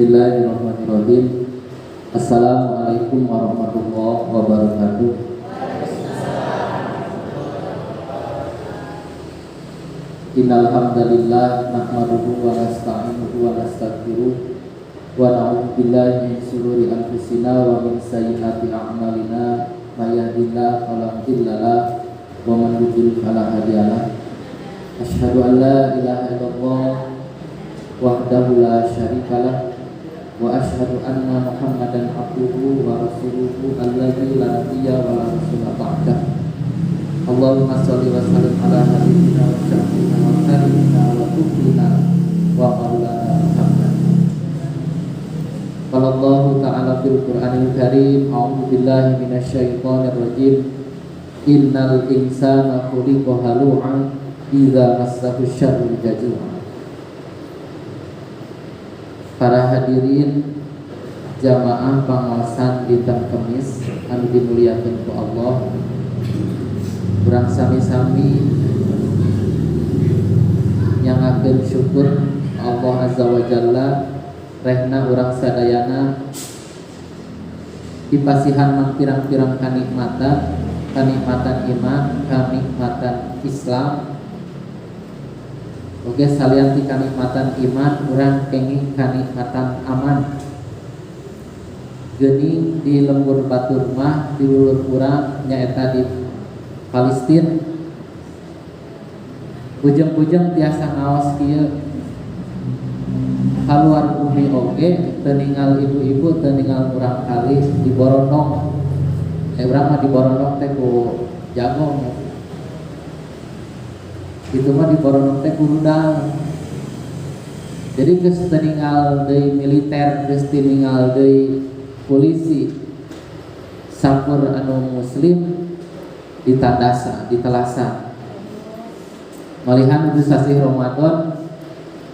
Bismillahirrahmanirrahim. Assalamualaikum warahmatullahi wabarakatuh. Innal hamdalillah nahmaduhu wa nasta'inuhu wa nastaghfiruh wa na'udzu billahi min shururi anfusina wa min sayyiati a'malina may yahdihillahu fala mudilla lahu wa man yudlil fala hadiya lahu. Asyhadu an la ilaha illallah wahdahu la syarika lah wa asyhadu anna Muhammadan abduhu wa rasuluhu alladzi la nabiyya wa la rasula ba'dah. Allahumma shalli wa sallim ala habibina wa syafiina wa karimina wa tuqina wa maulana Muhammad. Qala Allah ta'ala fil Qur'anil Karim, a'udzu billahi minasy syaithanir rajim. Innal insana khuliqa halu'an idza massahu syarru jazu'a. Para hadirin jamaah pengawasan dinten Kemis anu dimuliakeun ku Allah, urang sami-sami nyangakeun syukur Allah azza wa jalla rehna urang sadayana dipasihan mang pirang-pirang kanikmatan iman, kanikmatan Islam. Oke, salian ti kanikmatan iman, urang kenging kanikmatan aman. Geuning di lembur batur mah di ulur urang nyaeta di Palestina. Bujang-bujang tiasa ngaos kieu. Kaluar bumi oge teu ningal ibu-ibu, teu ningal urang kali di Borondong. Urang mah di Borondong teh ku jago. Itu mah di Borondong teh kurudang. Jadi geus teu ningal deui militer, geus teu ningal deui polisi. Sampur anu muslim ditandasa, ditelasa. Malihan di sasi Ramadan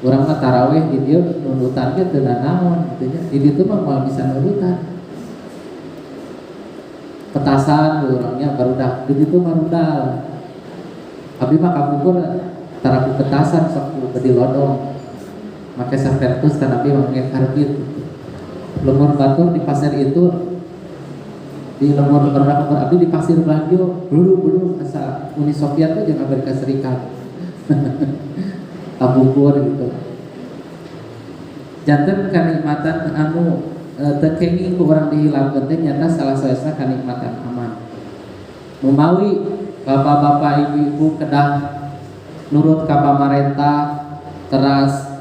urang mah tarawih di dieu nurutan ge teu naon kitu nya. Di ditu mah moal bisa nurutan. Petasan urangnya barudak, di ditu mah rudal. Abi mah kapungkur tarapu petasan sok gede lodong. Make sapertus tan abi mangke karbit. Lemur batur di pasir itu di lemur berapa abi di pasir Belanda dulu asa Uni Soviet tuh jeung Amerika Serikat. Kapungkur gitu. Janten kanikmatan anu teu kenging ku urang dihilangkeun teh nyata salah satunya kanikmatan aman. Mumawi bapak-bapak ibu-ibu kedah nurut ka pamarentah teras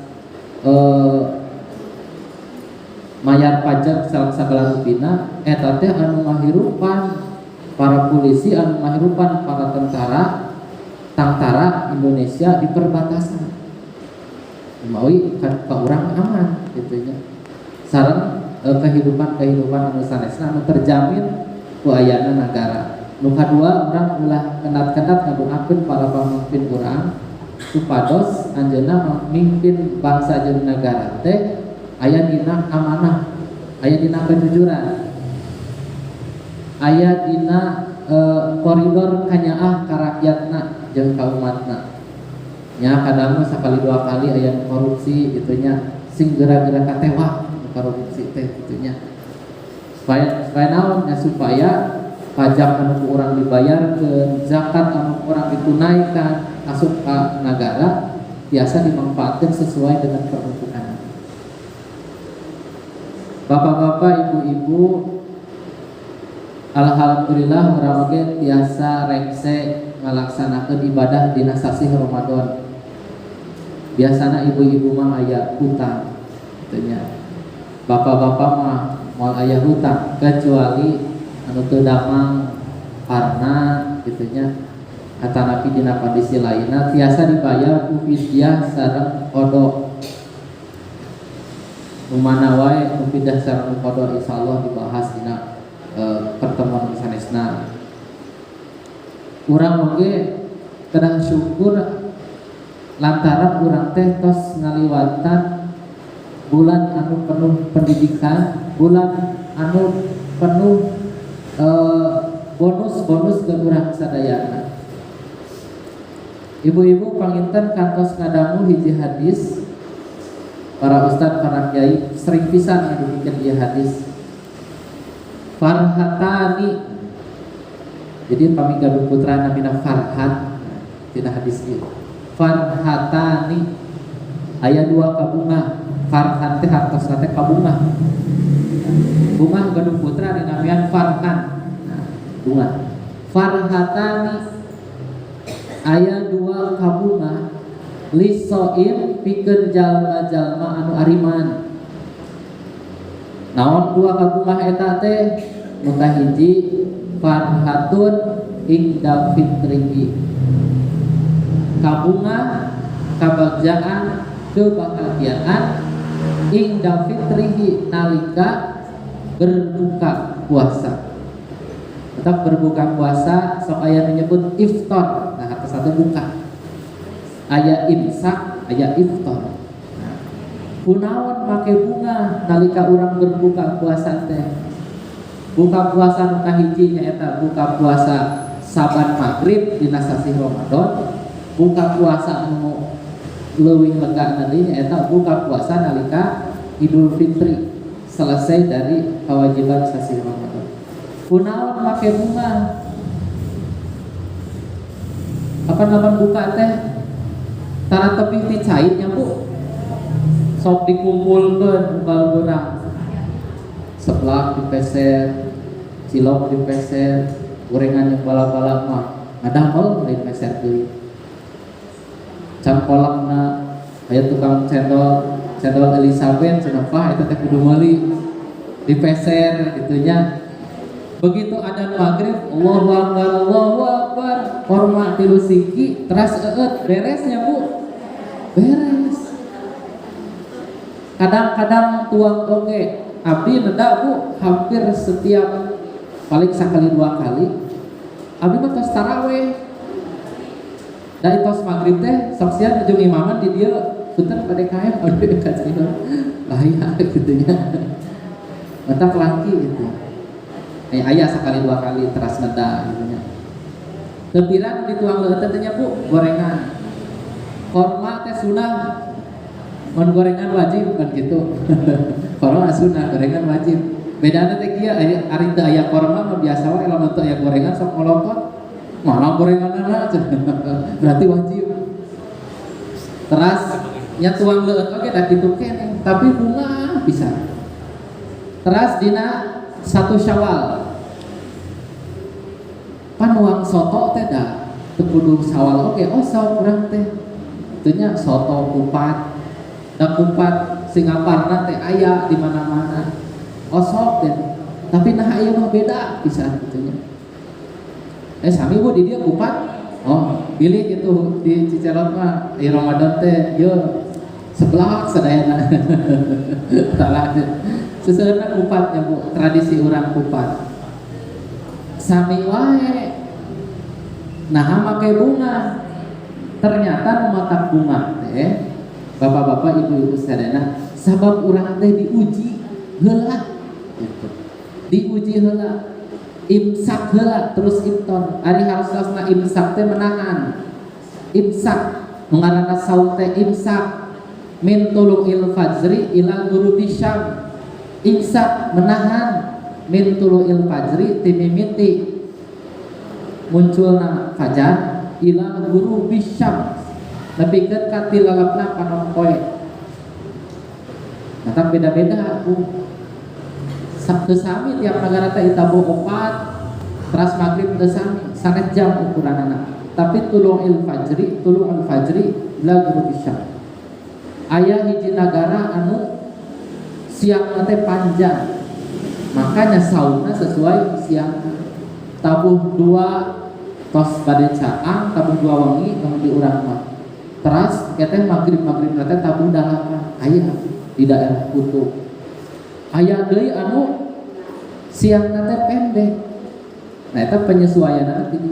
mayar pajak sagala rupina eta teh anu ngahirupan para polisi, anu ngahirupan para tentara Indonesia di perbatasan. Maui ka urang aman kitu nya. Sareng kehidupan anu sanesna anu terjamin ku ayana nagara. Nu kadua urang ulah kendat-kendat ngadoakeun para pamimpin urang supados anjeunna mimpin bangsa jeung nagara teh aya dina amanah, aya dina kejujuran, aya dina koridor kanyaah ka rakyatna jeung ka umatna. Nya kadang sakali dua kali aya korupsi kitu nya, sing geura-geura katewa korupsi teh kitu nya. Supaya naon nya supaya pajak anu urang dibayar ke zakat anu urang ditunaikan asup ka nagara biasa dimanfaatkan sesuai dengan peruntukan. Bapak-bapak, ibu-ibu, alhamdulillah urang oge tiasa rengse ngalaksanakeun ibadah dina sasi Ramadan. Biasana ibu-ibu mah aya hutang kitu nya. Bapak-bapak mah moal aya hutang kecuali anu teu damang karena kitu nya atanapi dina kondisi lainna tiasa dibayar ku fidyah sareng qada. Umana wae nu fidyah sareng qada insyaallah dibahas dina pertemuan sanesna. Urang oge kedah syukur lantaran urang teh tos ngaliwatan bulan anu penuh pendidikan, bulan anu penuh bonus ke urang sadayana. Ibu-ibu panginten kantos ngadamu hiji hadis para ustadz, para kiai sering pisan yang dibikin dia hadis farhatani. Jadi kami gaduh putra namina Farhat, tidak hadis ini. Farhatani aya dua kabunga. Farhan teh hartos teh kabunga. Bunga gaduh putra dinamian Farhan. Nah, bunga. Farhatani aya dua kabunga lisoim pikeun jalma-jalma anu ariman. Naon dua kabunga eta teh? Nu kahiji farhatun inda fitrihi, kabunga kabagjaan kebahagiaan inda fitrihi nalika berbuka puasa. Tetap berbuka puasa sok aya menyebut iftar. Nah, atas satu buka. Aya imsak, aya iftar. Nah, kunaon make bunga nalika urang berbuka puasa teh? Buka puasa nu kahiji nyaeta buka puasa saban maghrib dina sasi Ramadan. Buka puasa nu leuwih lega nanti nyaeta buka puasa nalika Idul Fitri, selesai dari kewajiban sasi Ramadan. Kunaon make bunga? Apa nama buka teh? Tara tepih ti cairnya Bu. Sok dikumpulkeun bal urang. Seblak dipeser, cilok dipeser, gorengan yang bala-bala mah ngadamel lain peser deui. Can kolakna aya tukang cendol Elizabeth cenah pah eta teh kudu meuli dipeser gitunya. Begitu adzan maghrib, Allahu Akbar, hormat tilu siki, teras beresnya Bu. Beres. Kadang-kadang tuang oge, abdi neda Bu, hampir setiap paling sekali dua kali. Abdi mah tos taraweh. Dari tos maghrib teh sok sia jeung imaman di dieu punten PDKM aduh kacina. Bahaya gitu nya. Mata kelangki gitu. Aya sekali dua kali teras neda gitu nya. Lebiran dituang leuteut teh nya Bu, gorengan. Korma teh sunah. Mun gorengan wajib kan gitu. Korma sunah, gorengan wajib. Bedana teh kieu ari teu aya korma mah biasa wae lamun teu aya gorengan sok ngolokot. Mana gorenganna berarti wajib. Teras nya tuang leuteut oge da kitu keneh, tapi bunga bisa. Teras dina 1 Syawal. Panuang soto teh da teu kudu Syawal oge, oh saur urang teh. Teu nya soto kupat. Da kupat Singaparna teh aya di mana-mana. Osok teh. Tapi nah aya mah beda pisan kitu nya. Sami Bu di dia kupat. Oh, pilih itu di Cicerot mah di Ramadan teh ieu seblak sadayana. Salah. Seseuna kupatnya Bu, tradisi urang kupat. Sami wae. Nah, make bunga. Ternyata nu matak bunga teh bapak-bapak, ibu-ibu sadayana sabab urang teh diuji heula gitu. Diuji heula. Imsak heula terus iftar. Ari harusna imsak teh menahan. Imsak nu ngaranna saum teh imsak min tulu'il fajri ila ghurubi syam. Imsak menahan min tulu'il fajri timimiti munculna fajar ila ghurubi syam nepikeun ka tilalapna panon poe. Nah, tapi beda-beda aku. Sabtu sami tiap negara teh itabu 4 teras maghrib teh sami sanes jam ukuranana. Tapi tulu'il fajri ila ghurubi syam. Aya hiji negara anu siang teh panjang, makanya saumna sesuai siang. Tabuh 2 tos bade caang, tabuh 2 wengi namun di urang mah. Teras keteh maghrib teh tabuh 8 aya di daerah kutub. Aya deui anu siang teh pendek. Nah eta penyesuaianna teh.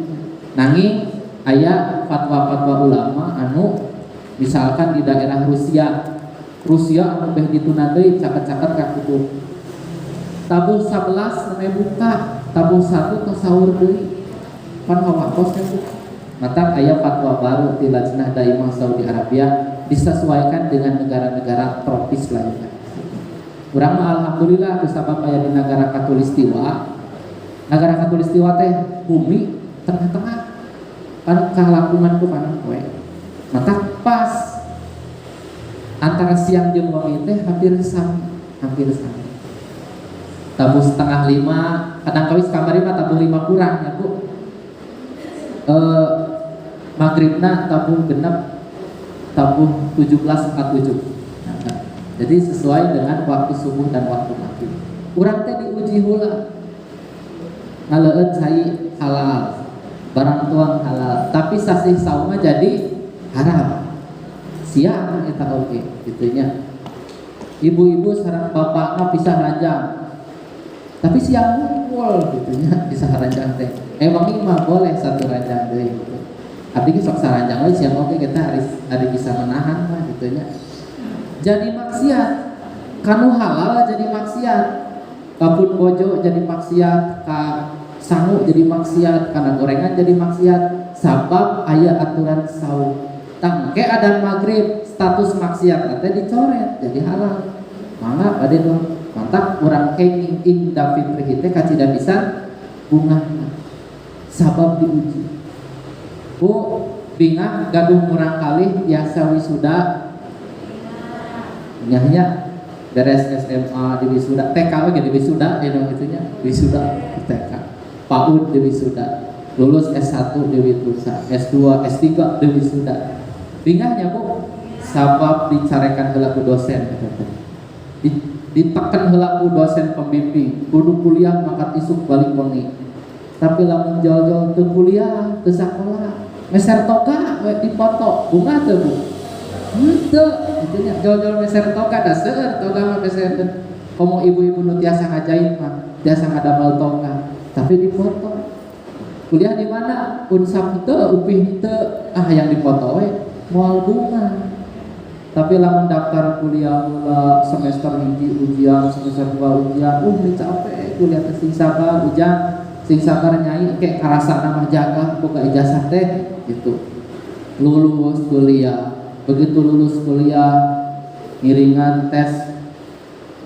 Nanging aya fatwa-fatwa ulama anu misalkan di daerah Rusia anu beh dituna deui caket-caket ka kutub. Tabuh 11 namanya buka, tabuh 1 tos saur deui. Pan hawakos teh. Maka aya fatwa baru di Lajnah Daimah Saudi Arabia disesuaikan dengan negara-negara tropis lainnya. Urang mah alhamdulillah kusabab aya di negara Khatulistiwa. Negara Khatulistiwa teh bumi tengah-tengah kan kalakuman ku mana we. Maka pas antara siang jeung wengi teh hampir sami. Tabuh setengah 5, kadang kawis kamari mah tabuh 5 kurang ya Bu. Maghribna tabuh genep tabuh 17.47. Jadi sesuai dengan waktu subuh dan waktu maghrib. Urang teh diuji heula. Ngaleun cai halal, barang tuang halal, tapi sasih sauma jadi haram. Siang eta oge gitunya. Ibu-ibu sareng bapakna pisah ranjang. Tapi siang ngumpul gitunya pisah ranjang teh. Wangi mah boleh satu ranjang deui gitu. Abdi ge sok saranjang we siang oge kita hari bisa menahan mah gitunya. Jadi maksiat, kanu halal jadi maksiat, kapun bojo jadi maksiat, ka sangu jadi maksiat, kana gorengan jadi maksiat, sabab aya aturan saum. Tangke adan maghrib status maksiat teh dicoret jadi halal. Mangga bade dong. Mantap urang kenging ing David Fitri teh kacida pisan bungahna. Sabab diuji. Bu bingah gaduh murang kalih biasa wisuda. Nyahnya beres SMA di wisuda, TK lagi di wisuda, itunya wisuda TK, PAUD di wisuda, lulus S1 di wisuda, S2, S3 di wisuda. Bingahnya Bu, sabab dicarekan heula ku dosen, ditekan heula ku dosen pembimbing, kudu kuliah makat isuk balik wengi. Tapi lamun jol-jol teu kuliah, teu sakola, meser toga we dipoto, bunga teu Bu? Henteu, itunya jol-jol meser toga da seueur toga mah meser. Komo ibu-ibu nu tiasa ngajahit mah, tiasa ngadamel toga, tapi dipoto. Kuliah di mana? Unsap teu, upih teu, yang dipoto we moal bunga. Tapi lamun daftar kuliah mula semester 1 ujian, semester 2 ujian, capek kuliah teh sing sabar ujian, sing sabar nyai ke karasa nama jaga boga ijazah teh gitu. Lulus kuliah. Begitu lulus kuliah ngiringan tes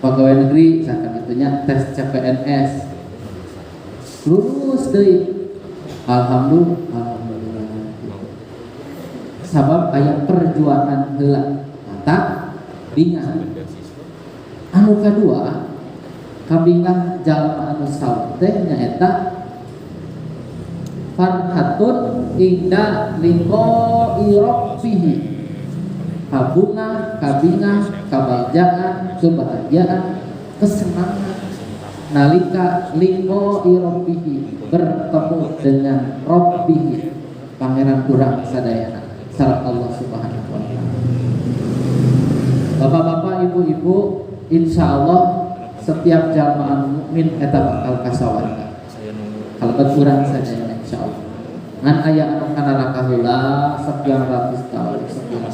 pegawai negeri misalkan itunya tes CPNS lulus deui alhamdulillah sabab aya perjuangan heula mata bingah anu kadua kabingah jalma anu saur teh nyaeta farhatun inda liqo irabbihi kabunga, kabingah, kabagjaan, kebahagiaan, kesenangan nalika lingko irobbihi bertemu dengan robbihi pangeran kurang sadayana salat Allah subhanahu wa ta'ala. Bapak-bapak, ibu-ibu, insya Allah setiap jamaah mukmin eta bakal kasawarga kalau kurang sadayana insya Allah ngan aya anu kana neraka heula sekian ratus tahun sekian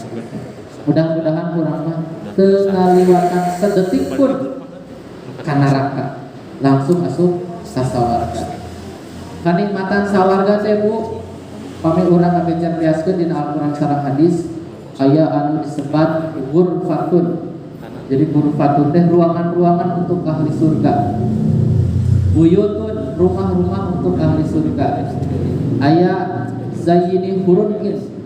mudah-mudahan kurang mah teu ngaliwatan sedetik pun ka neraka langsung asup ka sawarga. Kanikmatan sawarga teh Bu pami urang ngabejan riaskeun dina Al-Qur'an sareng hadis aya anu disebat ghurfatun. Jadi ghurfatun teh ruangan-ruangan untuk ahli surga. Buyutun rumah-rumah untuk ahli surga. Aya zayyini hurunin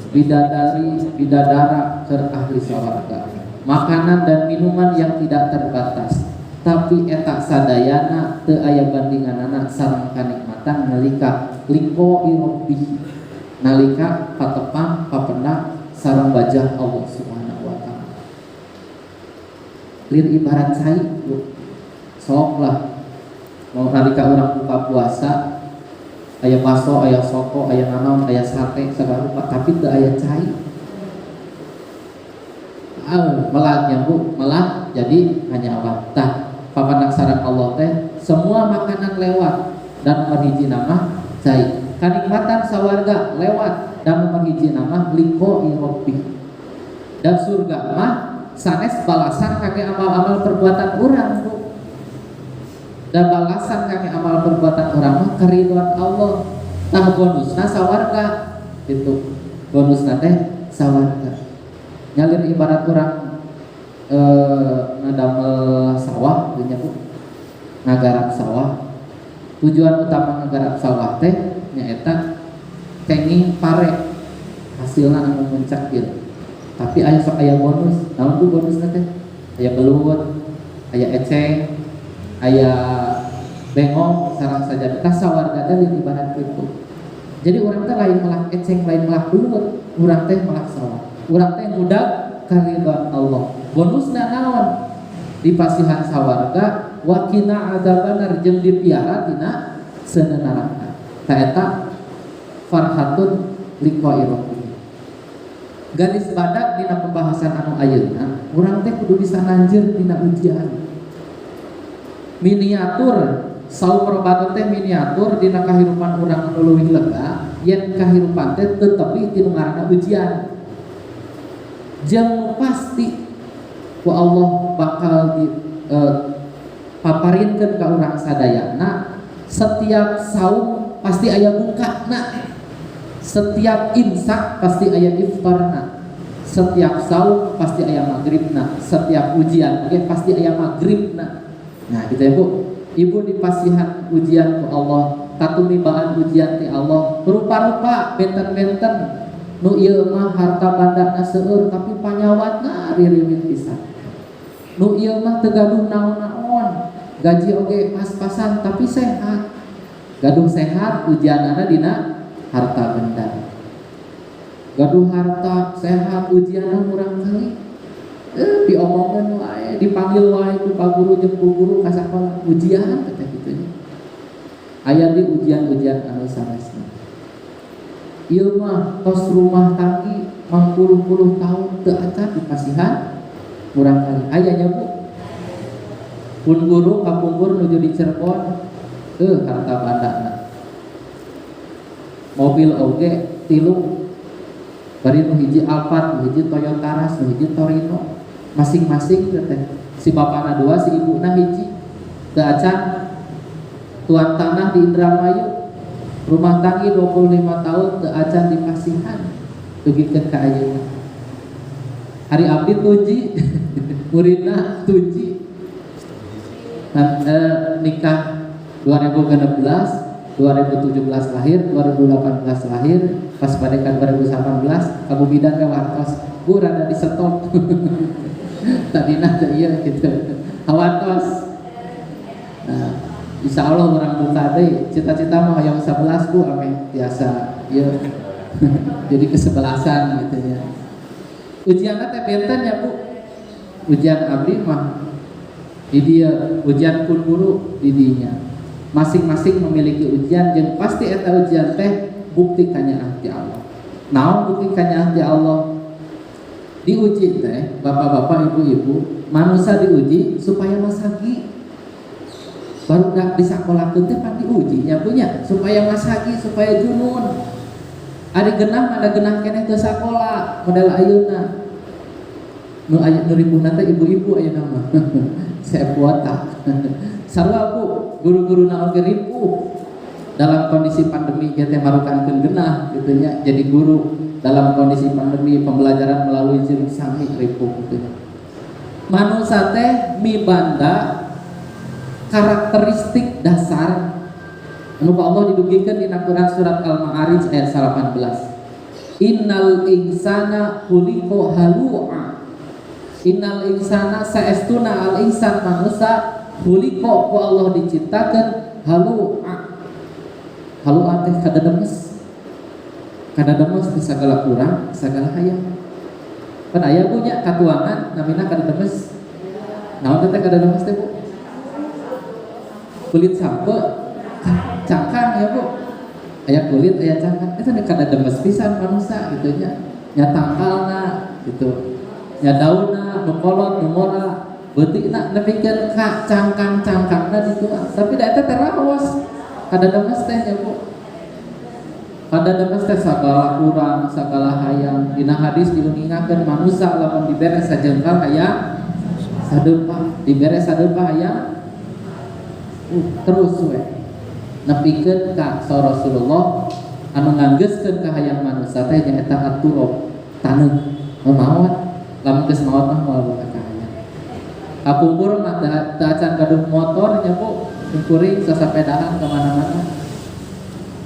bidadari bidadara ke ahli surga, makanan dan minuman yang tidak terbatas, tapi eta sadayana teu aya bandinganana sareng kanikmatan nalika liqo irobbi nalika patepang papendak sareng wajah Allah subhanahu wa ta'ala. Lir ibarat cai sok lah mau nalika urang buka puasa aya baso, aya soto, aya naon, aya sate segala rupa, tapi teu aya cai. Melahnya Bu, melah jadi hanya Allah. Tah, papanak sareng Allah teh semua makanan lewat dan nomor hiji nama cai. Kanikmatan sawarga lewat dan nomor hiji nama liqo irobbi. Dan surga mah sanes balasan kake amal-amal perbuatan urang Bu. Dan balasan kaki amal perbuatan orang mah keriduan Allah. Nah bonusna sawarga itu bonus teh sawarga. Nyalir ibarat orang ngadamel sawah punya Bu, ngagarap sawah. Tujuan utama ngagarap sawah teh nyaeta kenging pare hasilna anu mencekil. Tapi aya sok aya bonus. Naon ku bonusna teh? Aya belut, aya eceng, aya bengong, sareng saja. Tah sawarga teh ibarat kitu. Jadi orang teh lain melak eceng, lain melak belut, urang teh melak sawah. Urang teh budak karidon Allah. Bonusna naon? Di pasihan sawarga wa qina adzabannar jeung dipiara tina seuneu neraka. Ta eta farhatun liqa'i rabbih. Garis badak dina pembahasan anu ayeuna, urang teh kudu bisa nanjeur dina ujian. Miniatur saum Ramadan teh miniatur dina kahirupan urang anu leuwih lega, yen kahirupan teh teu tepi ti nu ngaranna ujian. Jeung pasti ku Allah bakal di paparinkeun ka urang sadayana, setiap saum pasti aya bukana. Setiap imsak pasti aya iftarna. Setiap saum pasti aya maghribna. Setiap ujian oge pasti aya maghribna. Nah, gitu ya Bu. Ibu dipasihan ujian ku Allah, tatumibaan ujian ti Allah, rupa-rupa benten-benten nu ieu mah harta bandana seueur tapi panyawatna ririwit pisan. Nu ieu mah teu gaduh naon-naon, gaji oge pas-pasan tapi sehat. Gaduh sehat ujianana dina harta benda. Gaduh harta sehat ujianna murang kali. Diomongkeun wae, dipanggil wae ku Pak Guru jeung Bu Guru ka sakola ujian kata kitu nya. Aya di ujian-ujian anu sanesna. Ieu mah tos rumah tanggi 50 tahun teu acan dipasihan murang kali. Aya nya Bu. Pun guru kapungkur nuju di Cirebon, harta bandana. Mobil oge 3 bari nu hiji Alphard, nu hiji Toyota Rush, nu hiji Torino. Masing-masing teh si bapana 2, si ibuna hiji. Teu acan tuan tanah di Indramayu, rumah tanggi 25 tahun teu acan dipasihan. Dugikeun ka ayeuna. Hari abdi tuji, muridna tuji. Nikah 2016, 2017 lahir, 2018 lahir, pas padekan 2018 Abu Bidan kawartos, Bu rada di stop. Tadina teh ieu gitu. Hawantos. Nah, insyaallah urang buka deui. Cita-cita mah hoyong 11 Bu ame biasa ieu. Jadi kesebelasan gitu ya. Ujianna teh benten ya Bu. Ujian abdi mah di dia, ujian pun guru di dinya. Masing-masing memiliki ujian dan pasti eta ujian teh bukti kanyaah ti Allah. Naon bukti kanyaah ti Allah? Diuji teh bapak-bapak, ibu-ibu, manusia diuji supaya masagi. Baru dak disakolakeun teh pan diuji nya punya supaya masagi, supaya junun. Ari genah ada genah keneh teu sakola model ayeuna. Nu aya nu ribuhna teh ibu-ibu ayeuna mah. Saya kuota. Sarua Bu, guru-guru naon ge ripuh. Dalam kondisi pandemi kita marukankeun genah gitu nya. Jadi guru dalam kondisi pandemi pembelajaran melalui Zoom sami ripuh gitu. Manusia teh mibanda karakteristik dasar anu Allah didugikeun dina Quran surat Al-Ma'arij ayat 18. Innal insana khuliqa halu'a. Innal insana saestuna al insan manusia khuliqa ku Allah diciptakeun halu'a. Halu'a teh kadademes. Kadademes di sagala kurang, sagala hayang. Kan aya punya katuangan namina kadademes. Naon teh kadademes teh Bu? Kulit sampe cangkang ya Bu. Aya kulit, aya cangkang. Eta kadademes pisan manusia gitu nya. Nya tangkalna gitu. Nya daunna nu kolot nu mora, beutikna nepikeun ka cangkang-cangkangna dituang. Tapi da eta terawas kadademes teh ya Bu. Kadademes teh sagala kurang, sagala hayang. Dina hadis diungingakeun manusia lamun dibere sajengkal aya sadeupah, dibere sadeupah aya terus we nepikeun ka Rasulullah anu nganggeuskeun ka hayang manusia teh nyaeta aturab taneuh maot lamun geus maot mah moal buka ka hayang kapungkur mah teu acan gaduh motor nya Bu kuring sasapedahan ka mana-mana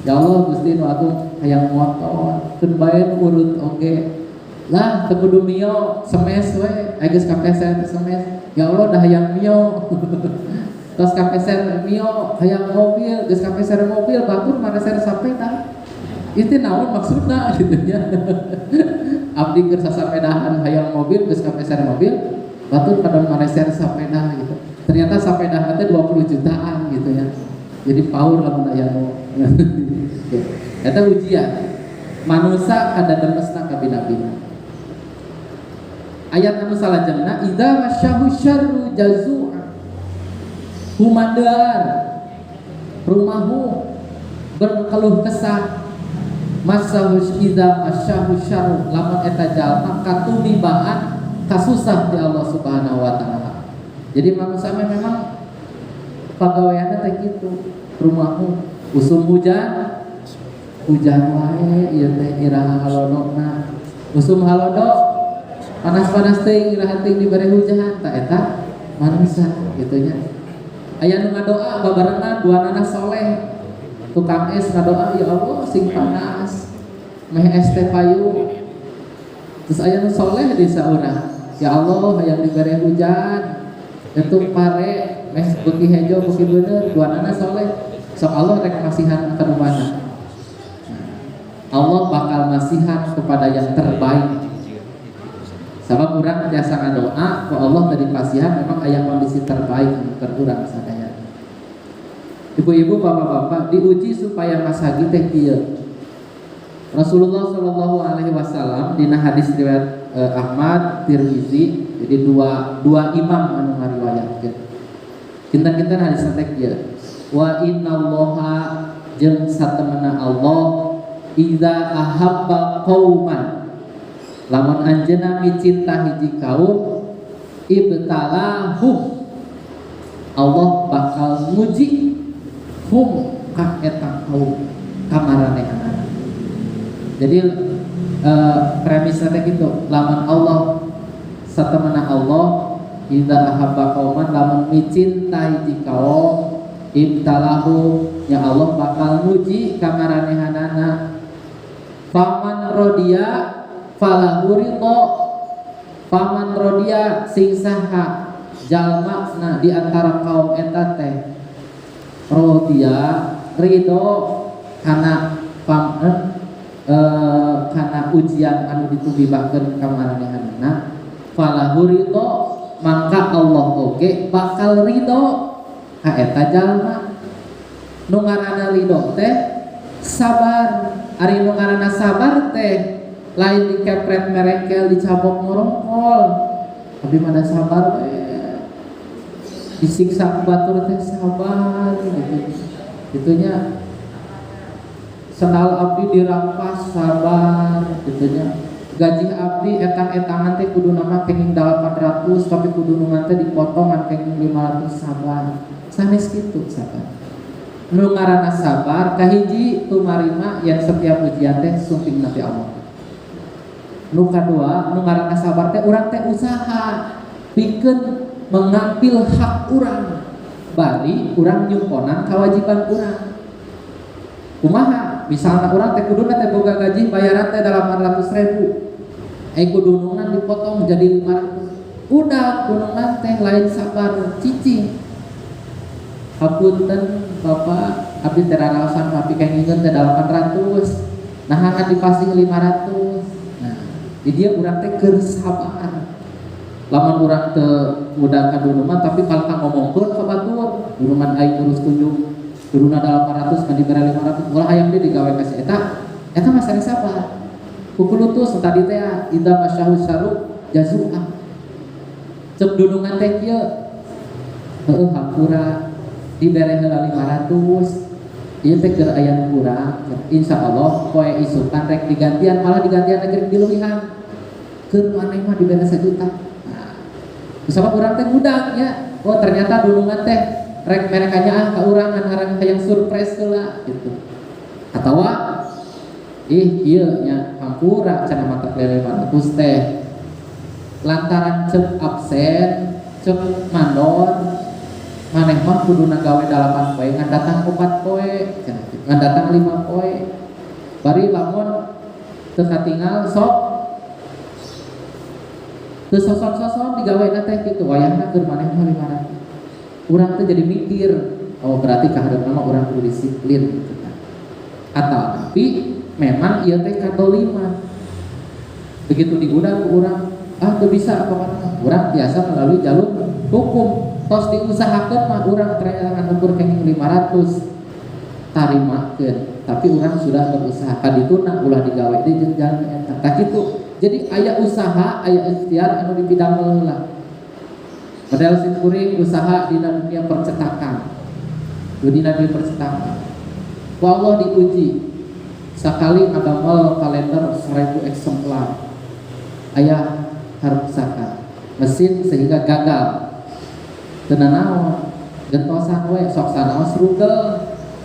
ya Allah Gusti nu agung hayang motor keun bae urut oge lah teu kudu mio semes we aya geus kapeser semes ya Allah dah hayang mio tos kapeser mio hayang mobil geus kapeser mobil batur mareser sapeda itu naon maksudna gitu nya abdi keur sasapedahan hayang mobil geus kapeser mobil batur pada mareser sapeda gitu ternyata sapeda teh 20 jutaan gitu ya jadi power lamun aya nu eta ujian manusia kada demesna ka bina-bina ayat anu salajengna idza masyahu syarru jazua humandar rumahu berkeluh kesah masahu idza masyahu syarru lamun eta jalma katumibaan kasusah di Allah Subhanahu wa taala jadi manusia memang pagaweanna teh kitu rumahu usum hujan wae ieu teh iraha halodona usum halodo panas-panas teuing iraha teuing dibere hujan ta eta manusia kitu nya aya nu ngadoa babarengan duanana soleh tukang es ngadoa ya Allah sing panas meh es teh payu terus aya nu soleh di saurang ya Allah hayang dibere hujan entuk pare meh beuki hejo beuki beuneur duanana soleh sok Allah rek masihan ka rumahna Allah bakal masihan kepada yang terbaik sabab urang biasa ngadoa ku Allah tadi pasihan memang aya kondisi terbaik keur urang sadaya ibu-ibu bapak-bapak diuji supaya masagi teh kieu Rasulullah sallallahu alaihi wasallam dina hadis riwayat Ahmad Tirmizi jadi dua imam anu ngariwayatkeun kinten-kinten hadis teh kieu wa innallaha jeung satemena Allah idza ahabba qauman lamun anjeunna micinta hiji kaum ibtalahum Allah bakal nguji hum ka eta kaum kamaranehanana jadi premisnya gitu lamun Allah satemana Allah idza ahabba qauman lamun micinta hiji kaum ibtalahu ya Allah bakal nguji kamaranehanana faman rodia falahu ridho paman rodia sing saha jalma di antara kaum eta teh rodia ridho kana kana ujian anu ditubibakeun ka maranehanna falahu ridho maka Allah oge bakal ridho ka eta jalma nu ngaranna ridho teh sabar ari nu ngaranna sabar teh lain dikepret merengkel dicabok ngorongkol tapi mana sabar disiksa batur teh sabar gitu gitunya sendal abdi dirampas sabar gitunya gaji abdi etang-etangan teh kudu nama kenging 800 tapi kudu nungan teh dipotongan kenging 500 sabar sanes kitu sabar nu ngaranna sabar kahiji tumarima yang setiap ujian teh sumping nanti Allah nu kadua nu ngaranna sabar teh urang teh usaha pikeun mengambil hak urang bari urang nyumponan kewajiban urang kumaha misalna urang teh kuduna teh boga gaji bayaran teh 800.000 kudu nungan dipotong jadi 500 udah kunungan teh lain sabar cicing hapunten Bapak abdi teh raraosan tapi kengingeun teh 800 nah akan dipasing 500 nah di dia urang teh keur sabar lamun urang teu udah kadunungan tapi kalau ngomongkeun ka batur dunungan aing urus tunjuk duruna 800 kan dibere 500 ulah hayang deui digawe ka si eta mah sare sabar kukulutus tadi teh idza masyahu saru jazua cek dunungan teh kieu heueuh hampura dibere heula 500 ieu teh keur aya nu kurang insyaallah poe isukan rek digantian malah digantian rek diluwihan keur maneh mah dibere 1 juta sabab urang teh budak nya oh ternyata dunungan teh rek merekanya ka urang ngan harang hayang surprise heula gitu atawa Ieu nya hampura cenah mata kuliah 500 teh lantaran cek absen cek mandor maneh mah kudu ngagawe 8 poe ngan datang 4 poe cenah ngan datang 5 poe bari lamun teu katingal sok teu soson-soson digaweuna teh kitu wayahna keur maneh mah 500 urang teh jadi mikir oh berarti kahareupna mah urang kudu disiplin gitu kan atau tapi memang ieu teh kadoliman begitu digunakan urang teu bisa apa-apa urang biasa melalui jalur hukum tos diusahakeun mah urang tereangan ukur kenging 500 tarimakeun tapi urang sudah berusaha kadituna ulah digawe deui jeung jalan eta tah kitu jadi aya usaha aya ikhtiar anu dipidang heula model simkuring usaha dina dunia percetakan dina dunia percetakan ku Allah diuji sakali ngadamel kalender 1000 eksemplar aya harusaka mesin sehingga gagal teu naon gentosan we sok sanaos rugel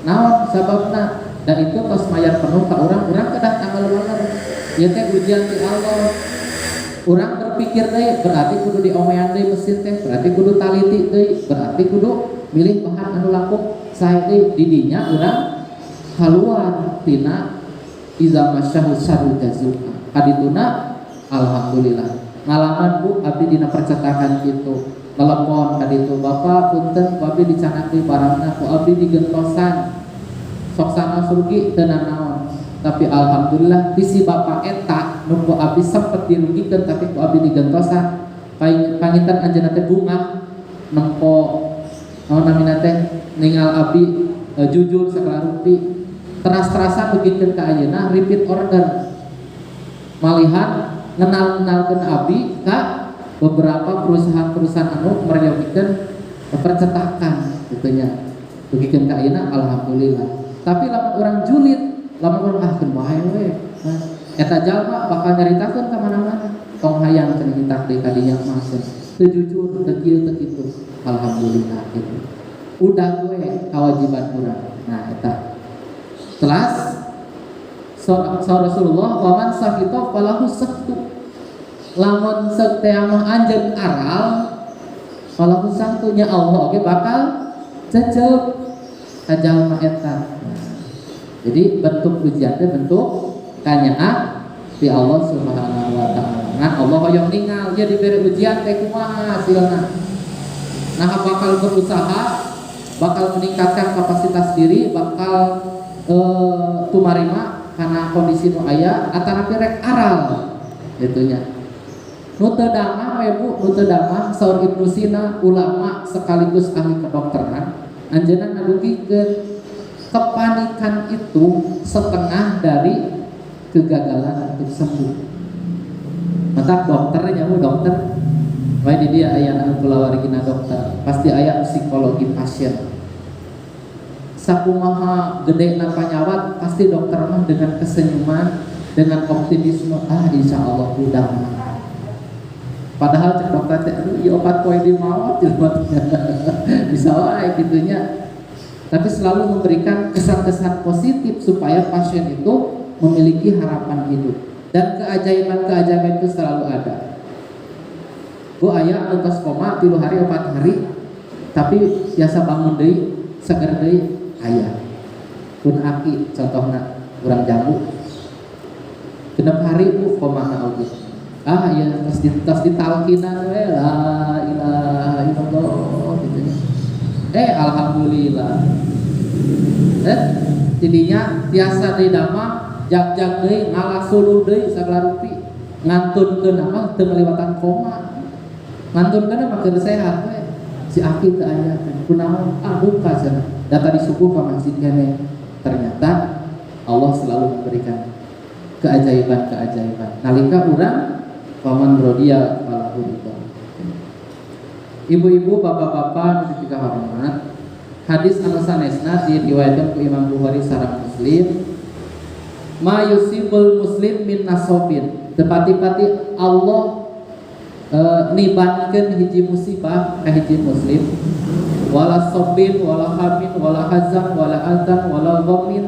naon sababna dan itu pas mayar penuh ka urang kedah tanggal bener ieu teh ujian ti Allah urang berpikir deui berarti kudu diomean deui mesin teh berarti kudu taliti deui berarti kudu milih bahan anu langkung sae deui di dinya urang haluar tina iza masyahu syarru jazuka kadituna alhamdulillah ngalaman Bu abdi dina percetakan kitu telepon kaditu bapak punten abdi dicanak di barangna ku abdi digentosan sok sana rugi teu naon tapi alhamdulillah bisi bapak eta nu ku abdi sempet dirugikeun tapi ku abdi digentosan panginten anjeunna teh bunga nempo naon namina teh ningal abdi jujur sakala rupi teras-terasan begikeun ka ayeuna repeat order malihan ngenal-ngenalkeun abdi ka beberapa perusahaan-perusahaan anu mereyogikeun percetakan gitunya begikeun ka ayeuna alhamdulillah tapi lamun urang julid lamun urang keun bae we eta jalma bakal nyaritakeun ka mana-mana tong hayang cenah hitak deui ka dinya mah teu jujur teu kieu teu kitu alhamdulillah gitu udah we kewajiban urang nah eta telas Rasulullah wa man sakita falahu saktu lamun seuk teh mah anjeun aral falahu saktunya Allah oge bakal cecep ka jalma eta jadi bentuk ujian teh bentuk kanyaan ti Allah Subhanahu wa taala ngan Allah hoyong ningal dia diberi ujian teh kumaha hasilna nah bakal berusaha bakal meningkatkan kapasitas diri bakal tumarima karena kondisi nu aya atanapi rek aral gitunya nu teu damah we Bu nu teu damah saur Ibnu Sina ulama sekaligus ahli kedokteran anjeunna ngadugikeun kepanikan itu setengah dari kegagalan untuk sembuh mata dokternya Bu dokter wae di dia aya anu kulawargina dokter pasti aya psikologi pasien sakumaha gedena panyawat pasti dokter mah dengan kesenyuman dengan optimisme insya Allah udah padahal cek dokter teh aduh ieu obat poe di maot bisa wae gitunya tapi selalu memberikan kesan-kesan positif supaya pasien itu memiliki harapan hidup dan keajaiban-keajaiban itu selalu ada Bu aya tos koma 3 hari 4 hari tapi biasa bangun deui seger deui aya pun aki contohna urang jambu genep hari Bu komana oge ya tos ditalkinan we la ilaha illallah gitu alhamdulillah jadinya tiasa deui damang jag-jag deui ngalah suluh deui sagala rupi ngantunkeun apa teu ngaliwatan koma ngantunkeun mah keur sehat we si aki teu aya kunaon buka cenah data disuguh ke masjid kene ternyata Allah selalu memberikan keajaiban-keajaiban nalika urang paman rodia falahu ridha ibu-ibu bapak-bapak nu dipika hormat hadis anu sanesna diriwayatkeun ku Imam Bukhari sareng Muslim ma yusibul muslim min nasobin tepati-pati Allah nibankeun hiji musibah ka hiji muslim wala sobin, wala hamin, wala hazam, wala azan, wala ghamin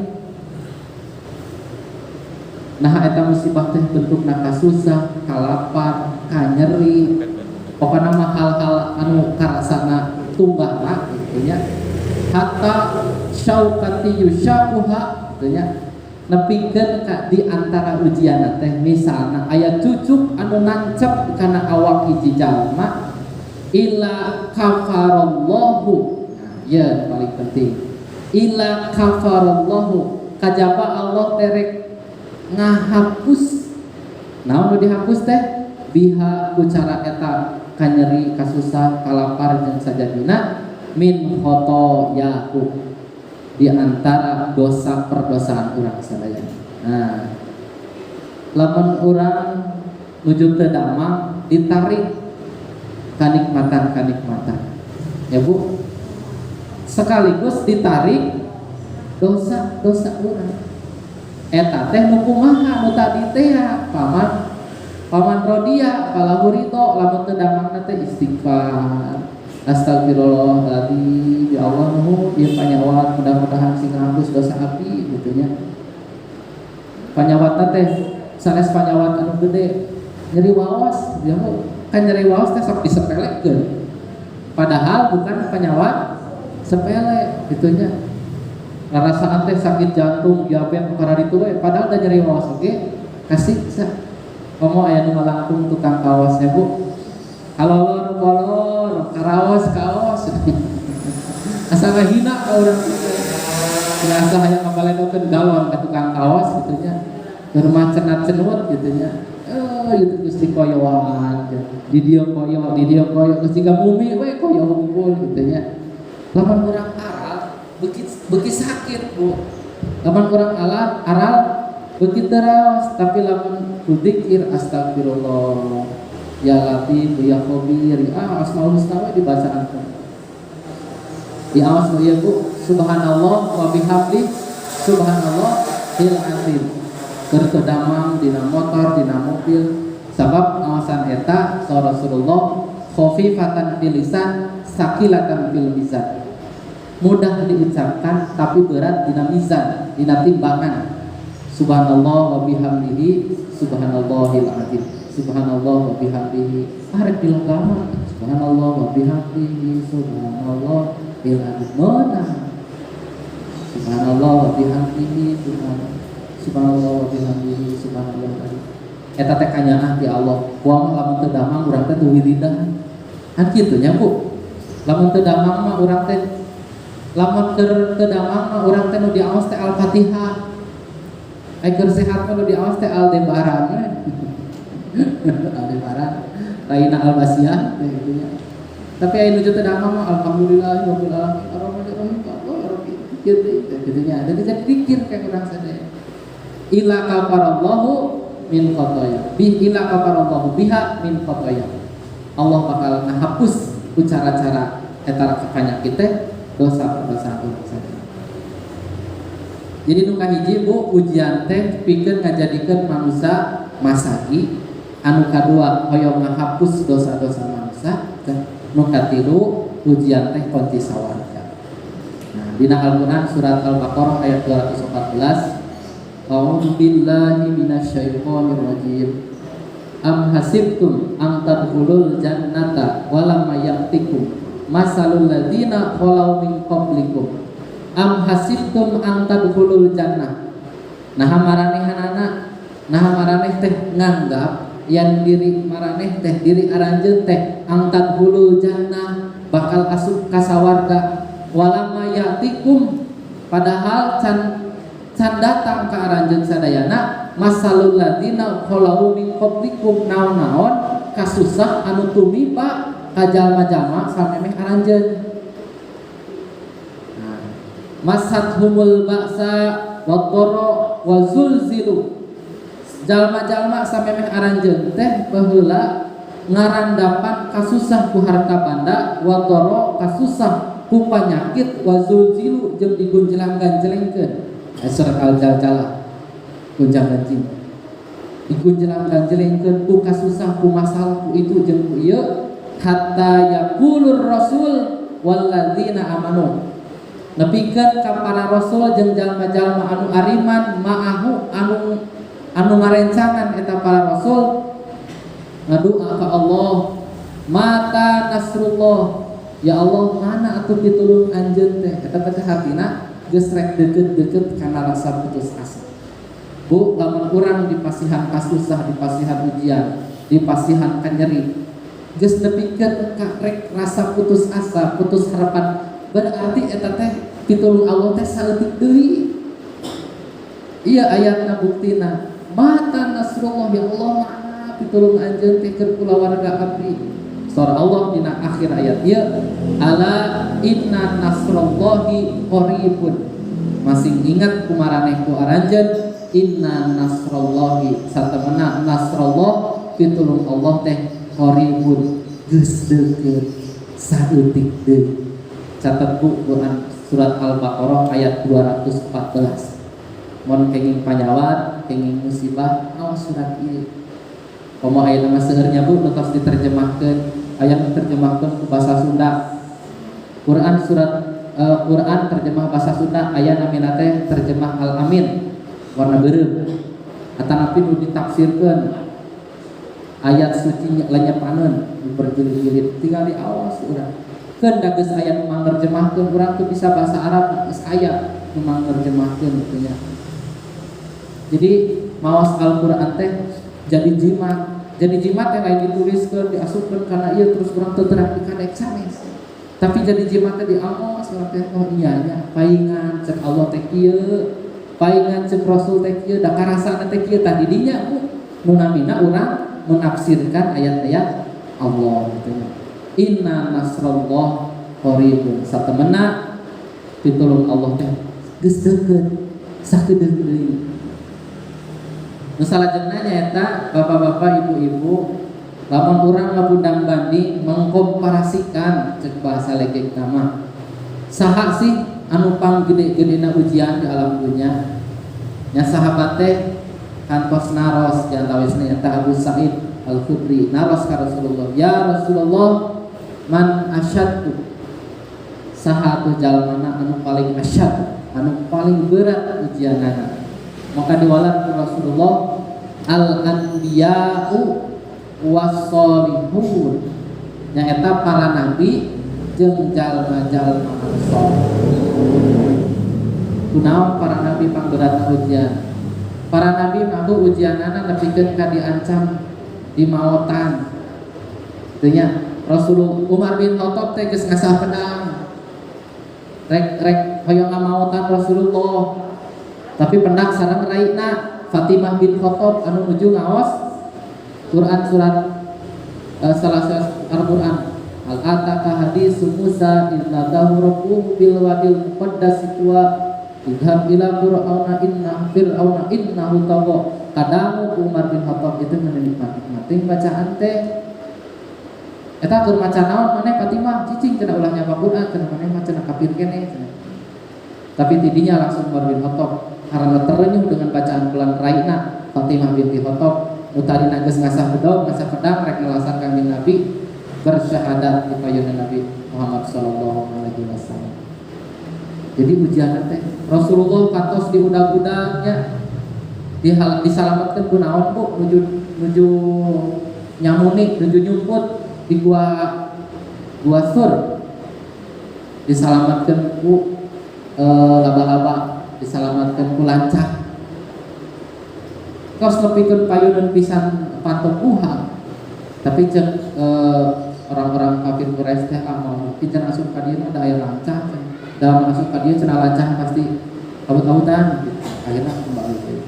Nah eta musibah teh bentukna kasusah, kalapar, kanyeri, pokokna mah hal-hal anu karasana tunggahna gitu nya. Hatta syaukati yusyakuha gitu nya. Nepikeun ka di antara ujian teh misalna aya cucuk anu nancep kana awak hiji jalma illa kafarallahu. Nah, ya paling penting. Illa kafarallahu kajaba Allah terek ngahapus. Naon nu dihapus teh biha ku cara eta kanyeri kasusah kalapar jeung sajadina min khotoyahu di antara dosa perdosaan urang sadaya. Nah, lamun urang nuju teu damang ditarik kanikmatan ya Bu, sekaligus ditarik dosa urang. Eta teh nu kumaha nu tadi teh ya paman rodia kalau ridho lamun teu damangna teh istighfar. Astagfirullahaladzim, ya Allah nuhun dia panyawat mudah-mudahan sing ngapus dosa api gitu nya. Panyawatna teh sanes panyawat anu gede nyeri waos, ya kan nyeri waos teh sok disepelekeun. Padahal bukan penyawat sepele gitu nya. Ngarasaan teh sakit jantung, diabetes karena itu we padahal da nyeri waos oge kasiksa. Komo aya nu ngalangkung tukang kaosnya Bu. Kalolor kolor, karaos kaos. Asa ngahina ka urang biasa hayang ngabaledokeun galon ka tukang kaos gitu nya. Keur mah cenat-cenut gitu nya. Itu Gusti koyoan. Di dieu koyo geus jiga bumi we koyo hunkul gitu nya. Lamun urang aral beuki sakit Bu. Lamun urang aral beuki teraos tapi lamun kudzikir astagfirullah. Ya Latif, ya Khabir, Asmaul Husna dibacaan. Di awas ya Bu, subhanallah wa bihamdi, subhanallah hil azim. Berkedamang dina motor, dina mobil. Sabab awasan eta sa Rasulullah khafifatan fil lisan, sakilatan fil mizan. Mudah diucapkan tapi berat dina mizan, dina timbangan. Subhanallah wa bihamdihi, subhanallahil azim. Subhanallah wa bihamdihi arek dilagama subhanallah wa bihamdihi subhanallah bil azim. Subhanallah wa bihamdihi subhanallah wa bihamdihi subhanallah. Eta teh kanyaah ti Allah. Kumaha lamun teu damang urang teh teu wiridan. Kan kitu nya Bu. Lamun teu damang mah urang teh lamun keur teu damang mah urang teh nu diaos teh Al-Fatihah. Ai keur sehat mah nu diaos teh Aldebaran. Aldebaran laina Al-Basiyah gitu ya. Tapi aya nu teu damang mah alhamdulillahirabbil alamin arrahmanir rahim gitu nya. Jadi jadi pikir kayak urang sadaya. Ila kafarallahu min khotoya. Ila kafarallahu biha min khotoya. Allah bakal ngahapus ku cara-cara eta penyakit teh dosa-dosa urang sadaya. Jadi nu kahiji Bu, ujian teh pikeun ngajadikeun manusia masagi. Anu kadua hoyong ngahapus dosa-dosa manusia. Nu katilu ujian teh kunci sawarga. Nah, dina Al-Qur'an surat Al-Baqarah ayat 214, A'udzu billahi minasyaitonir rajim. Am hasibtum an tadkhulul jannata wa lam ya'tikum masalul ladzina khalau min qablikum. Am hasibtum an tadkhulul jannah. Nah maraneh teh nganggap yang diri maraneh teh diri aranjeun teh angkat hulu jannah bakal asup ka sawarga walamma yatikum padahal can datang ka aranjeun sadayana masalul ladina khalau min qablikum naon-naon kasusah anu tumiba ka jalma-jalma samemeh aranjeun. Nah, masathumul ba'sa wadh-dharra wa zulzilu. Jalma-jalma samemeh aranjeun teh baheula ngarandapan kasusah ku harta banda wa doro kasusah ku panyakit wa zulzilu jeung digunjelang-ganjelengkeun. Surat Al-Zalzalah gunjang-ganjing digunjelang-ganjelengkeun ku kasusah ku masalah ku itu jeung ku ieu hatta yaqulur rasul walladzina amanu. Nepikeun ka para rasul jeung jalma-jalma anu ariman ma'ahu anu anu ngarencangan eta para rasul ngadua ka Allah, mata nasrullah, ya Allah mana atuh pitulung anjeun teh. Eta teh hatina geus rek deukeut-deukeut kana rasa putus asa. Bu, lamun urang dipasihan kasusah, dipasihan ujian, dipasihan kanyeri, geus nepikeun ka rek rasa putus asa, putus harapan, berarti eta teh pitulung Allah teh saeutik deui. Iya ayatna buktina, mata nasrullah, ya Allah mana pitulung anjeun teh keur kulawarga abdi. Surah Allah dina akhir ayat ieu, ala inna nasrullahi qaribun. Masih ingat kumaraneh ku aranjeun inna nasrullahi satemena nasrullah pitulung Allah teh qaribun geus deukeut saeutik deui. Catat bu Quran surat Al-Baqarah ayat 214. Mun kenging panyawat, kenging musibah, awas surat ieu. Komo aya nama seueurnya bu tos diterjemahkeun, aya diterjemahkeun ku bahasa Sunda. Quran surat Quran terjemah bahasa Sunda aya namina teh terjemah Al-Amin warna beureum. Atanapi nu ditafsirkeun ayat suci lenyepaneun diperjilid-jilid tinggal di awas urang. Keun da geus aya nu mangerjemahkeun urang teu bisa bahasa Arab geus aya nu mangerjemahkeun kitu nya. Jadi maos Al-Qur'an teh jadi jimat. Jadi jimat yang lain dituliskeun diasupkeun kana ieu terus urang teu terang dikadek sanes. Tapi jadi jimat teh diaos urang teh oh iya nya paingan cek Allah teh kieu, paingan cek Rasul teh kieu, da karasana teh kieu tah di dinya nu namina urang menafsirkan ayat-ayat Allah gitu. Inna nasrullah qaribun, satemena pitulung Allah teh geus deukeut sakedeung deui. Nu salajengna nyaeta bapak-bapak ibu-ibu, lamun urang ngabundang banding mengkomparasikan cek bahasa legek nama saha sih anu panggede-gedena ujian di alam dunia. Nya sahabat teh kantos naros jantawisna nyaeta Abu Sa'id Al-Khudri naros ka Rasulullah, ya Rasulullah man asyaddu, saha atuh jalmana anu paling asyad, anu paling berat ujianana. Maka diwalat Rasulullah, al-anbiya'u was-solihun, nyaeta para nabi jeung jalma-jalma anu saleh. Kunaon para nabi pangberat ujian? Para nabi mampu ujianana nepikeun ka diancam di maotan. Teu nya Rasulullah Umar bin Khattab teh geus ngasah pedang. Rek hoyong ngamaotan Rasulullah. Tapi pendak sareng raina Fatimah bin Khattab anu nuju ngaos Quran surat salah Al-Quran, al-ataka hadisu Musa idza dahurabu bil wadil muqaddas wa idhab ila fir'auna innahu tagha. Kadamu Umar bin Khattab itu menikmati bacaan teh eta keur maca naon maneh Fatimah cicing cenah ulah nyawa Quran cenah maneh mah cenah kafir keneh cenah. Tapi tidinya langsung Umar bin Khattab karena terenyuh dengan bacaan pelan raina Fatimah binti Khattab utari geus ngasah pedang rek ngalasan kanjeng Nabi bersyahadat di payeunan Nabi Muhammad sallallahu alaihi wasallam. Jadi ujian teh Rasulullah kantos diudag-udagnya disalamatkeun ku naon bu nuju nyamuni nuju nyumput di gua sur, disalamatkeun ku laba-laba, disalamatkan ku lancah. Kos nepikeun payeunan pisan patokuhan. Tapi cek orang-orang kafir Quraisy teh amal pican asup ka dieu ada aya lancah. Dalam asup ka dieu cenah lancah pasti kabut-kabutan gitu. Akhirna kembali teh.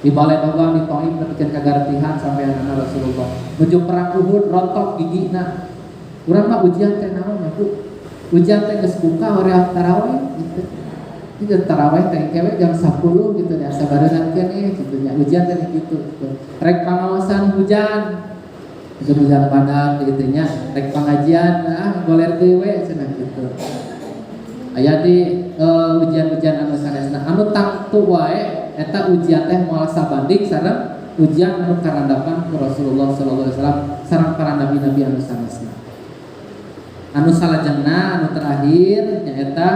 Di balai dagang di Taif nepikeun kagartihan sampai anak Rasulullah. Nuju perang Uhud rontok gigina. Urang mah ujian teh naon ya, Bu? Ujian teh geus buka hoream tarawih gitu. Itu tarawih teh kewe jam 10 gitu ya sabarengan keneh gitu nya ujian teh gitu. Rek pangaosan hujan. Itu hujan padat gitu nya, rek pengajian goler deui we cenah gitu. Aya di ujian-ujian anu sanesna anu tangtu wae eta ujian teh moal sabanding sareng ujian anu karandapan ku Rasulullah sallallahu alaihi wasallam sareng para nabi-nabi anu sanesna. Anu salajengna anu terakhir nyaeta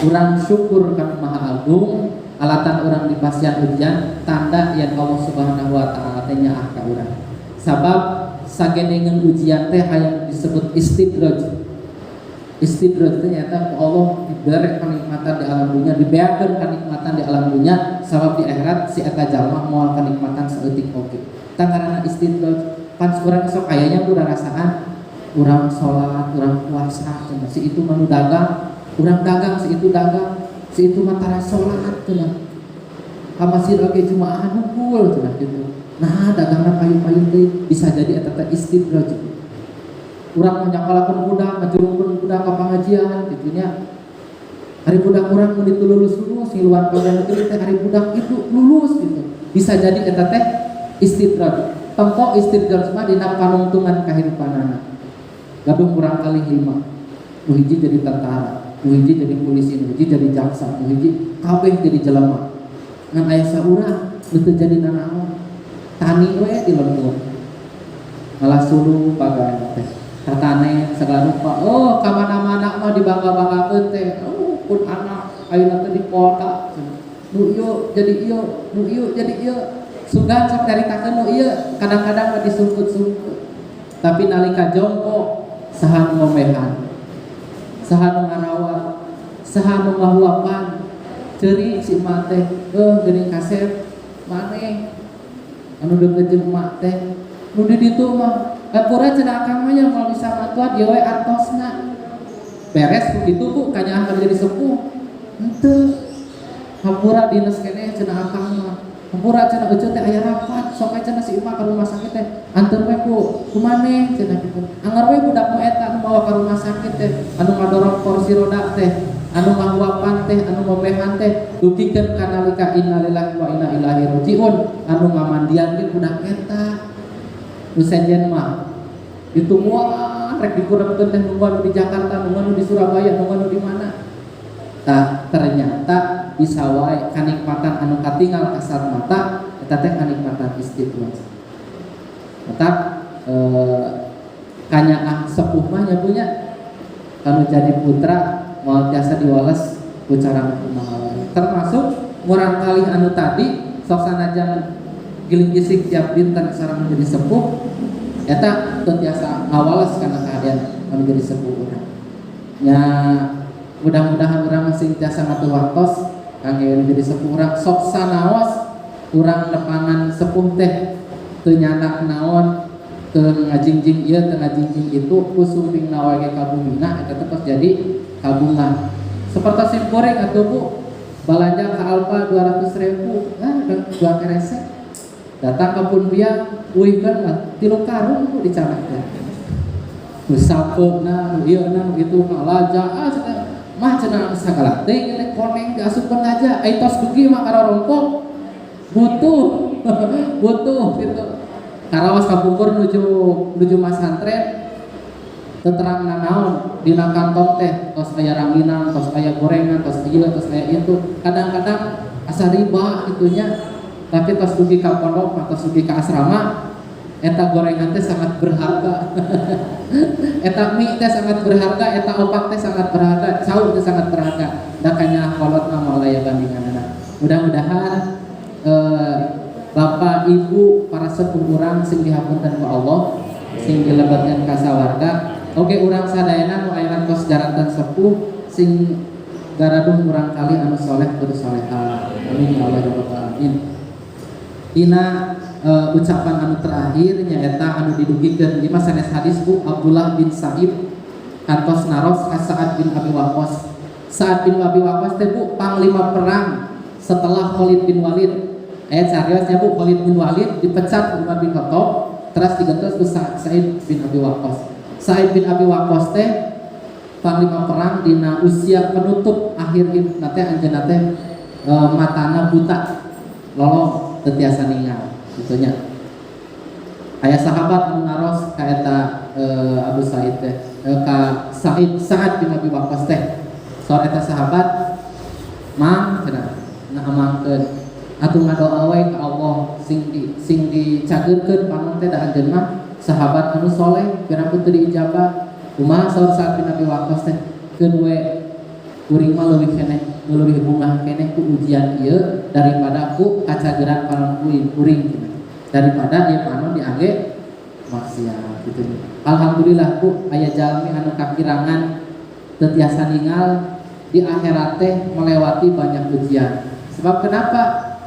urang syukur ka Maha Agung alatan orang di pasien ujian tanda yang Allah Subhanahu wa taala teh nyaah ka urang. Sabab sageningan ujian teh hayang disebut istidraj. Istidraj teh nyata Allah diberi kenikmatan di alam dunia, dibeakeun kenikmatan di alam dunia, sabab di akhirat si eta jalma moal kenikmatan saeutik oge. Tangarana istidraj, pan urang sok ayanya udah rasaan urang sholat, urang puasa, si itu manu dagang, urang dagang, si itu dagang, si itu matara sholat cenah. Kamasir oge jumaah hungkul cenah gitu. Nah, dagangna payu-payu teh bisa jadi eta teh istidraj. Urang nyakalakeun budak, ngajulungkeun budak ka pangajian kitu nya. Hari budak urang mun ditu lulus ngiluan pegawai negeri teh hari budak itu lulus gitu. Bisa jadi eta teh istidraj. Tempo istidraj mah dina panungtungan kahirupanana. Gadung kurang kali 5. Nu hiji jadi tentara, nu hiji jadi polisi, nu hiji jadi jaksa, nu hiji kabeh jadi jelema. Ngan aya saurang teu jadi nanaon. Tani we di lembur. Malah suluh pagawean teh. Tatane segala rupa. Oh, ka mana-mana mah dibangga-banggakeun teh. Oh, pun anak ayeuna teh di Polda. Nu ieu jadi ieu, nu ieu jadi ieu. Sugan sok caritakeun nu ieu, kadang-kadang mah disungkut-sungkut. Tapi nalika jongkok saha nu ngomehan, saha nu ngarawat, saha nu ngahuapan, ceuri si emak teh, geuning kaset maneh anu deukeut jeung emak teh. Nu di ditu mah apura cenah akang mah nya moal bisa matuan ieu we artosna. Beres begitu Bu kanyahan keur jadi sepuh. Henteu. Hampura dinas keneh cenah akang mah. Hampura cenah euceut teh aya rapat, sok cenah si emak ka rumah sakit teh. Anteun we Bu, kumaneh cenah kitu. Anggar we budak nu eta nu bawa ka rumah sakit teh, anu ngadorong kursi roda teh, anu ngahuapan teh, anu ngomehan teh, dugikeun ka nalika innalillahi wa inna ilaihi rajiun, anu ngamandian ge budak eta. Nu sejen mah itu moal rek dikurangkeun teh nu di Jakarta, nu di Surabaya, nu di mana. Tah ternyata bisa wae kanikmatan anu katinggal kasar mata eta teh kanikmatan istidraj. Eta kanyaah sepuh mah nya punya anu jadi putra moal tiasa diwales ku cara kumaha. Termasuk murang kalih anu tadi sok sanajan giling gisik tiap dinten sareng menjadi sepuh eta teu tiasa ngawales kana keadaan anu jadi sepuh urang. Nya mudah-mudahan urang masih tiasa ngatur waktos kangge jadi sepuh urang sok sanaos urang nepangan sepuh teh teu nyandak naon, teu ngajingjing ieu teu ngajingjing itu kusuping nawe ge kabumina eta teh tos jadi kabungan. Seperti goreng atuh Bu, balanja ka Alfa 200.000, dua keresek. Datang ke Punbiang, uihkeun lah 3 karung ku dicamek teh. Nu sapeuna, nu ieu na gitu ngalaja, mah cenah sagala teh teh koneng diasupkeun aja, ai tos dugi mah karorongkok. Butuh. Butuh gitu. Karaos kapungkur nuju mas santren. Teu terang naon dina kantong teh tos aya ranginang, tos aya gorengan, tos ieu, tos aya itu. Kadang-kadang asa riba gitunya. Tapi tos dugi ka pondok atau dugi ka asrama eta gorengan teh sangat berharga. Eta mie teh sangat berharga, eta opak teh sangat berharga, caur teh sangat berharga. Da kanya kolot mah moal aya bandinganna. Mudah-mudahan Bapak Ibu para sepuh urang sing dihapunten ku Allah, sing dilebetkeun ka sawarga, oge urang sadayana nu aya tos jaratan sepuh sing garaduh urang kali anu saleh kudu salehah. Amin ya Allah rabbal alamin. Dina ucapan anu terakhir nyaeta anu didugikeun ieu mah sanes hadis Bu Abdullah bin Sa'id kantos naros ka Sa'ad bin Abi Waqqas. Sa'ad bin Abi Waqqas teh Bu panglima perang setelah Khalid bin Walid. Aya cariosnya Bu Khalid bin Walid dipecat Umar bin Khattab terus digantos ku Sa'id bin Abi Waqqas. Sa'id bin Abi Waqqas teh panglima perang dina usia penutup akhir hidupna teh anjeunna teh matana buta. Lolong tetiasa ningal gitunya. Aya sahabat anu naros ka eta Abu Sa'id teh ka Sa'ad bin Abi Waqqas teh. Saur eta sahabat mang cenah ngahamangkeun atuh ngadoa we ka Allah sing dicageurkeun panon teh da anjeun mah sahabat anu soleh piraku teu diijabah. Kumaha saur Sa'ad bin Abi Waqqas teh keun we kuring mah leuwih keneh lebih bunga keneh ku ujian ieu daripada ku kacageran panon kuring daripada ieu panon diangge maksiat gitu. Alhamdulillah ku aya jalmi anu kakirangan teu tiasa ningal di akhirat teh melewati banyak ujian. Sebab kenapa?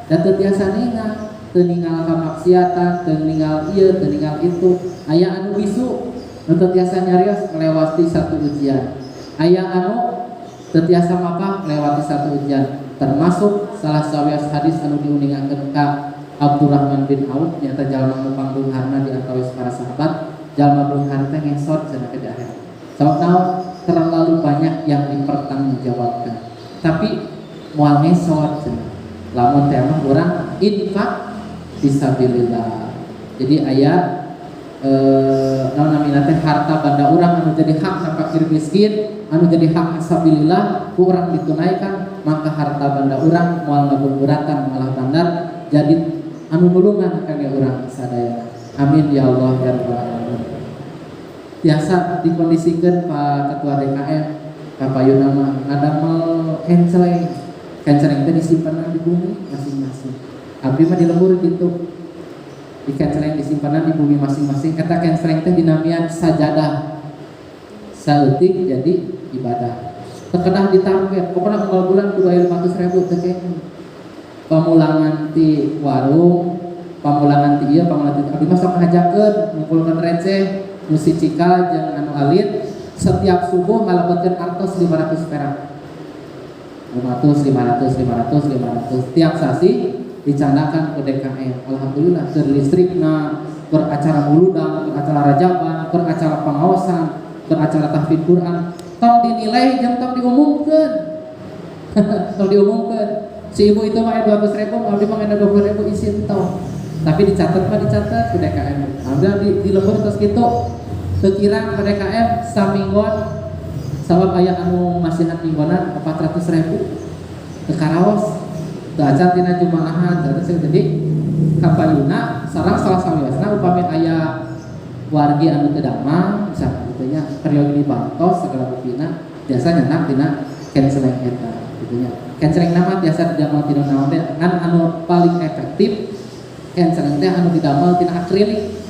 Da teu tiasa ningal, teu ningal kamaksiatan, teu ningal ieu, teu ningal itu. Aya anu bisu, nu teu tiasa nyarios melewati satu ujian. Aya anu teu tiasa mapah melewati satu ujian. Termasuk salah sawias hadis anu diuningakeun ka Abdurrahman bin Auf nyata jalma nu pangbeungharna di antawis para sahabat, jalma beunghar teh ngesot cenah ke daerah. Sabab naon? Terlalu banyak yang dipertanggungjawabkan. Tapi moal ngesot cenah. Lamun teh mah urang infak fisabilillah. Jadi aya naon namina teh harta banda urang anu jadi hak ka fakir miskin, anu jadi hak fisabilillah ku urang ditunaikan, maka harta banda urang moal ngabeuratan malah bandar jadi anu mulungan kangge urang sadaya. Amin ya Allah ya rabbal alamin. Biasa dikondisikan Pak Ketua DKM Pak Payuna mah ngadamel kenceleng teh disimpan di bumi masing-masing. Abdi mah di lembur gitu, di kenceleng disimpan di bumi masing-masing. Kata kenceleng teh dinamian sajadah saeutik jadi ibadah. Terkenal di target pokoknya unggal bulan kudu aya 500.000 teh kene. Pamulangan ti warung, pamulangan ti ieu, pamulangan ti abdi mah sok ngajakeun ngumpulkeun receh nu si cikal jeung anu alit setiap subuh ngalebetkeun artos 500 perak. 500 tiap sasi dicanakan ke DKM. Alhamdulillah keur listrikna, keur acara muludang, keur acara rajaban, keur acara pengawasan, keur acara tahfidz Quran, tong dinilai jeung tong diumumkeun. Tong diumumkeun. Si ibu itu mah 200.000, abdi mah 20.000 isin tong. Tapi dicatat ku DKM. Alhamdulillah di lembur terus kitu. Teu kirang ke DKM saminggon sabab aya anu masihan minggonan 400.000 teu karaos. Teu acan tina jumaahan terus jadi kapayuna sareng salah sawiasna upami aya wargi anu teu damang misalkan kitu nya periode dibantos segala buktina biasa nyenak tina kenceleng eta kitu nya. Kenceleng nama biasa didamel tina naon teh ngan anu paling efektif kenceleng teh anu didamel tina akrilik.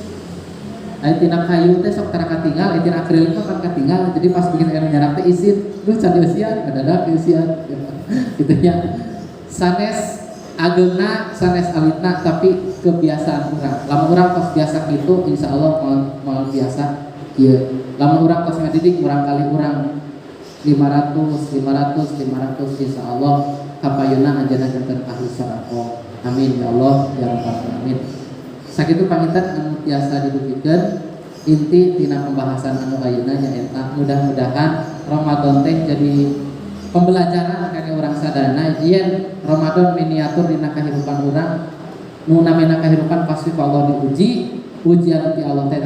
Aya tina kayu teh sok tara katinggal, aya tina akrilik mah kan katinggal. Jadi pas bikin anu nyarak teh isin, duh can dieusian, kadadak dieusian. Kitu nya. Sanes ageuna, sanes alitna tapi kebiasaan urang. Lamun urang tos biasa kitu, insyaallah moal biasa ieu. Lamun urang tos ngadidik urang kali urang 500 insyaallah kapayuna anjeunna janten ahli sedekah. Amin ya Allah ya rabbal alamin. Sakitu pangitan anu tiasa didugikeun inti tina pembahasan anu ayeuna nyaeta mudah-mudahan Ramadan teh jadi pembelajaran kangge urang sadana yen Ramadan miniatur dina kahirupan urang nu namina kahirupan pasti ku Allah diuji ujian ti Allah teh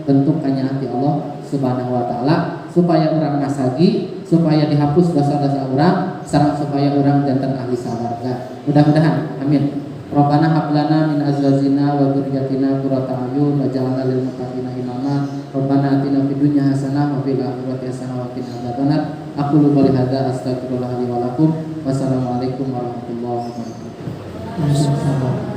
bentuk kanyahan ti Allah Subhanahu wa taala supaya urang masagi, supaya dihapus dosa-dosa urang sareng supaya urang janten ahli sawarga. Mudah-mudahan amin. Rabbana hab lana min azwajina wa dzurriyyatina qurrata a'yun waj'alna lil muttaqina imama. Rabbana atina fid dunya hasanah wa fil akhirati hasanah wa qina adzabannar. Aqulu qouli hadza astaghfirullah li wa lakum. Wassalamualaikum warahmatullahi wabarakatuh.